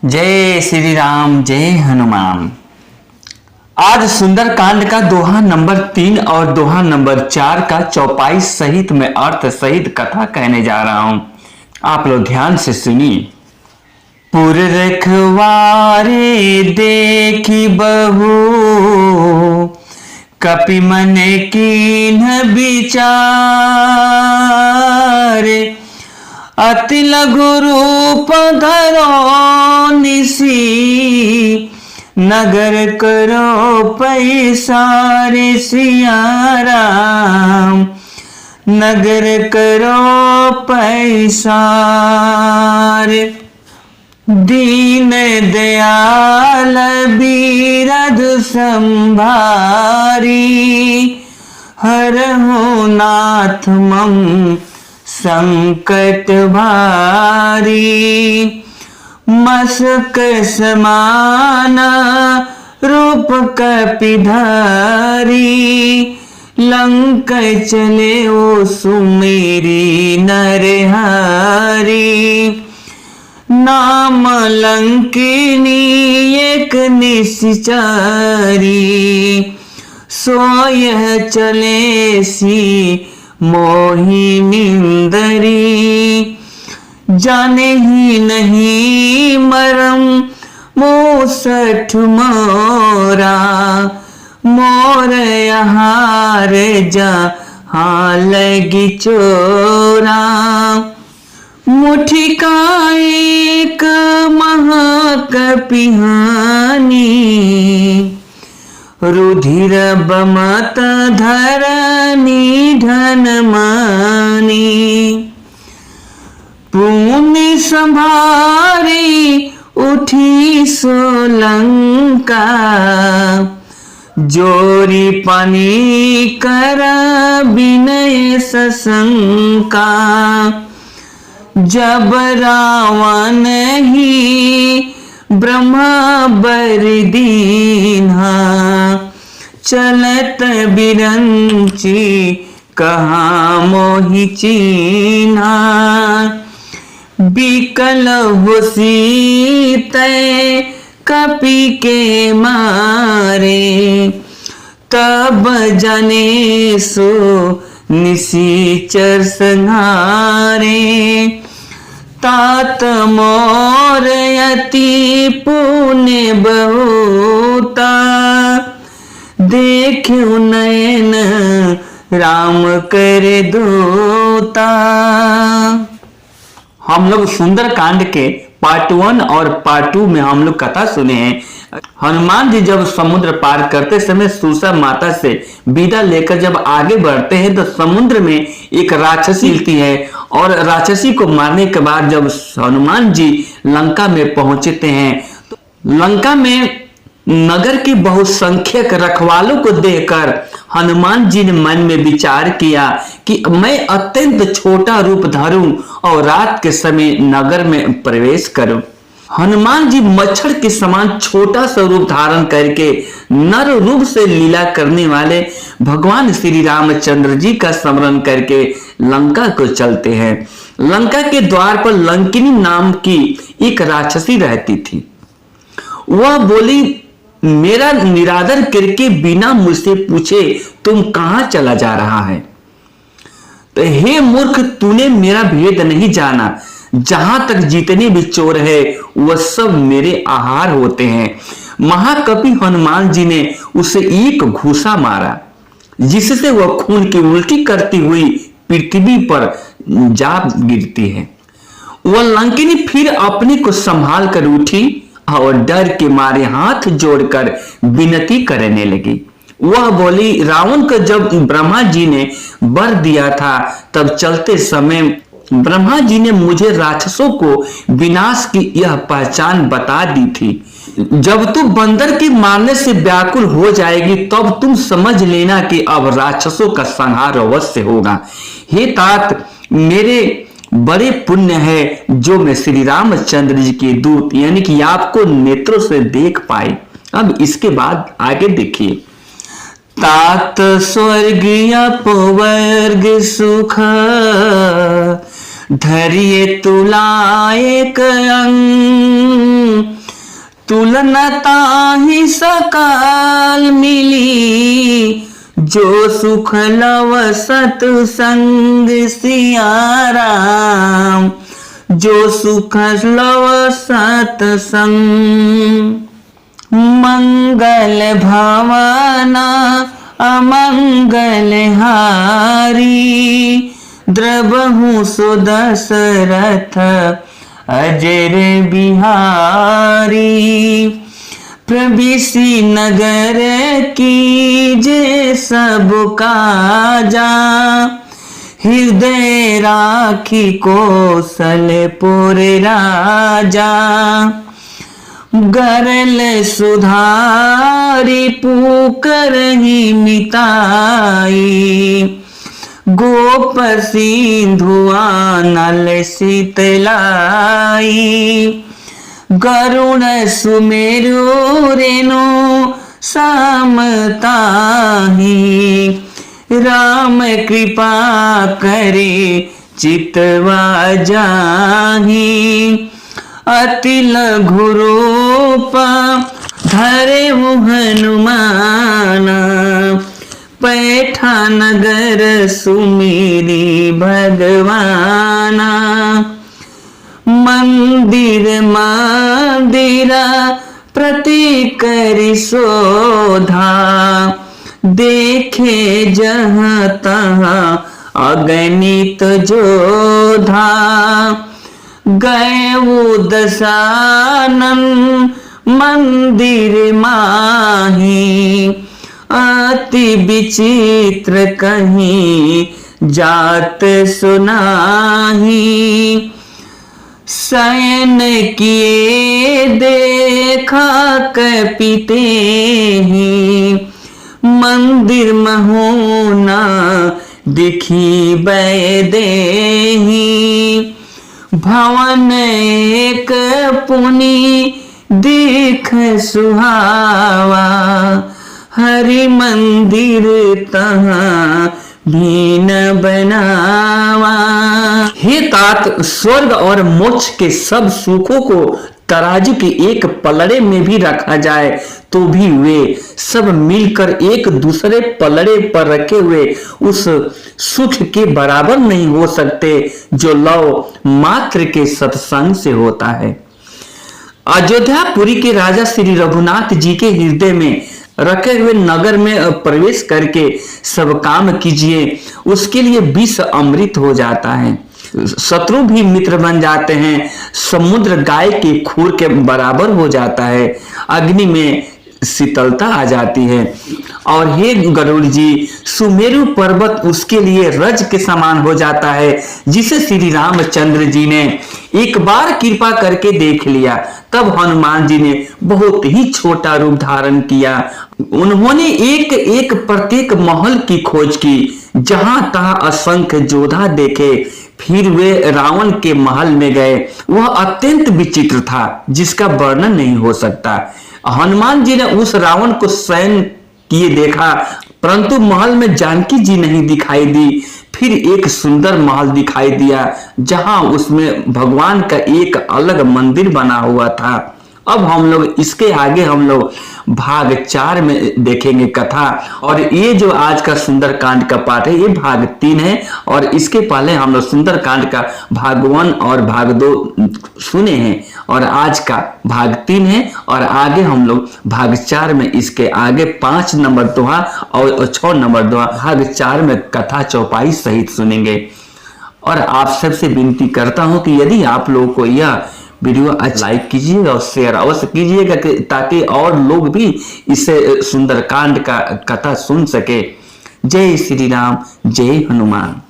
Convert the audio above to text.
जय श्री राम, जय हनुमान। आज सुंदर कांड का दोहा नंबर 3 और दोहा नंबर 4 का चौपाई सहित में अर्थ सहित कथा कहने जा रहा हूं। आप लोग ध्यान से सुनिए। पुर रखवारे देखी बहू, कपि मन कीन्ह विचारे। अति लघु रूप धरो निसी, नगर करो पैसारे। सिया राम नगर करो पैसारे। दीन दयाल बीरध संभारी, हरहु नाथ मम संकट भारी। मसक समाना रूप कपिधारी, लंक चले ओ सुमेरी नरहारी। नाम लंकिनी एक निश्चरी, सोयह चले सी मोहिनींदरी। जाने ही नहीं मरम मूसठ मोरा, मोर यहाँ जहाँ लगी चोरा। मुठी का एक महाकपिहानी, रुधिर बमत धरनी धन मानी। पुण्य संभारी उठी सोलंका, जोरी पानी कर विनय सशंका। जब रावण ही ब्रह्मा बरि दीन्हा, चलत बिरंची कहाँ मोहि चीन्हा। बिकल होसी तय कपि के मारे, तब जाने सो निशिचर संहारे। तात मोर अति पुण्य बहुता, देखियो नयन राम कर दूता। हम लोग सुंदर कांड के पार्ट 1 और पार्ट 2 में हम लोग कथा सुने हैं। हनुमान जी जब समुद्र पार करते समय सुरसा माता से विदा लेकर जब आगे बढ़ते हैं तो समुद्र में एक राक्षसी मिलती है, और राक्षसी को मारने के बाद जब हनुमान जी लंका में पहुंचते हैं तो लंका में नगर के बहुसंख्यक रखवालों को देखकर हनुमान जी ने मन में विचार किया कि मैं अत्यंत छोटा रूप धरूं और रात के समय नगर में प्रवेश करूं। हनुमान जी मच्छर के समान छोटा सा रूप धारण करके नर रूप से लीला करने वाले भगवान श्री रामचंद्र जी का स्मरण करके लंका को चलते हैं। लंका के द्वार पर लंकिनी नाम की एक राक्षसी रहती थी। वह बोली, मेरा निरादर करके बिना मुझसे पूछे तुम कहां चला जा रहा है? तो हे मूर्ख, तूने मेरा भेद नहीं जाना। जहां तक जितने भी चोर है वह सब मेरे आहार होते हैं। महाकपि हनुमान जी ने उसे एक घूसा मारा, जिससे वह खून की उल्टी करती हुई पृथ्वी पर जा गिरती है। वह लंकिनी फिर अपने को संभाल कर उठी और डर के मारे हाथ जोड़कर विनती करने लगी। वह बोली, रावण को जब ब्रह्मा जी ने वर दिया था तब चलते समय ब्रह्मा जी ने मुझे राक्षसों को विनाश की यह पहचान बता दी थी। जब तू बंदर के मारने से व्याकुल हो जाएगी तब तुम समझ लेना कि अब राक्षसों का संहार अवश्य होगा। हे तात, मेरे बड़े पुण्य है जो मैं श्री रामचंद्र जी के दूत यानी कि आपको नेत्रों से देख पाए। अब इसके बाद आगे देखिए। तात स्वर्ग अपवर्ग सुख धरिए तुलाए अंग तुलना ताहि सकाल मिली, जो सुख लव सतसंग सिया राम, जो सुख लव सतसंग। मंगल भावना अमंगल हारी, द्रवहु सो दशरथ अजर बिहारी। प्रविशि नगर कीजे सब काजा, हृदय राखी कौशलपुर राजा। गरल सुधारी पुकरहि मिताई, गोप सिंधु नल शीतलाई। गरुण सुमेरु रेणु समताहि, राम कृपा करे चितवा जाहि। अति लघु रूप धरे हनुमान, पैठा नगर सुमेरी भगवाना। मंदिर मंदिरा प्रति करि शोधा, देखे जहाँ तहाँ अगणित जोधा। गए दशानन मंदिर माही, अति विचित्र कहीं जात सुनाही। शयन किए देखा कपिते ही, मंदिर महोना दिखी बैदेही। भवन एक पुनि दिख सुहावा, हरि मंदिर तहाँ भीन बनावा। हे तात, स्वर्ग और मोक्ष के सब सुखों को तराजू के एक पलड़े में भी रखा जाए तो भी वे सब मिलकर एक दूसरे पलड़े पर रखे हुए उस सुख के बराबर नहीं हो सकते जो लव मात्र के सत्संग से होता है। अयोध्यापुरी के राजा श्री रघुनाथ जी के हृदय में रखे हुए नगर में प्रवेश करके सब काम कीजिए, उसके लिए विष अमृत हो जाता है, शत्रु भी मित्र बन जाते हैं, समुद्र गाय के खूर के बराबर हो जाता है, अग्नि में शीतलता आ जाती है। और हे गरुड़ जी, सुमेरु पर्वत उसके लिए रज के समान हो जाता है, जिसे श्री रामचंद्र जी ने एक बार कृपा करके देख लिया। तब हनुमान जी ने बहुत ही छोटा रूप धारण किया। उन्होंने एक एक प्रत्येक महल की खोज की, जहां तहां असंख्य योद्धा देखे। फिर वे रावण के महल में गए। वह अत्यंत विचित्र था, जिसका वर्णन नहीं हो सकता। हनुमान जी ने उस रावण को शयन किए देखा, परंतु महल में जानकी जी नहीं दिखाई दी। फिर एक सुंदर महल दिखाई दिया, जहां उसमें भगवान का एक अलग मंदिर बना हुआ था। अब हम लोग इसके आगे हम लोग भाग 4 में देखेंगे कथा। और ये जो आज का सुंदर कांड का पाठ है, ये भाग 3 है। और इसके पहले हम लोग सुंदर कांड का भाग 1 और भाग 2 सुने हैं, और आज का भाग 3 है। और आगे हम लोग भाग 4 में इसके आगे 5 नंबर दोहा और 6 नंबर दोहा भाग 4 में कथा चौपाई सहित सुनेंगे। और आप सबसे विनती करता हूं कि यदि आप लोगों को यह वीडियो आज लाइक कीजिएगा और शेयर अवश्य कीजिएगा, ताकि और लोग भी इसे सुंदरकांड का कथा सुन सके। जय श्री राम, जय हनुमान।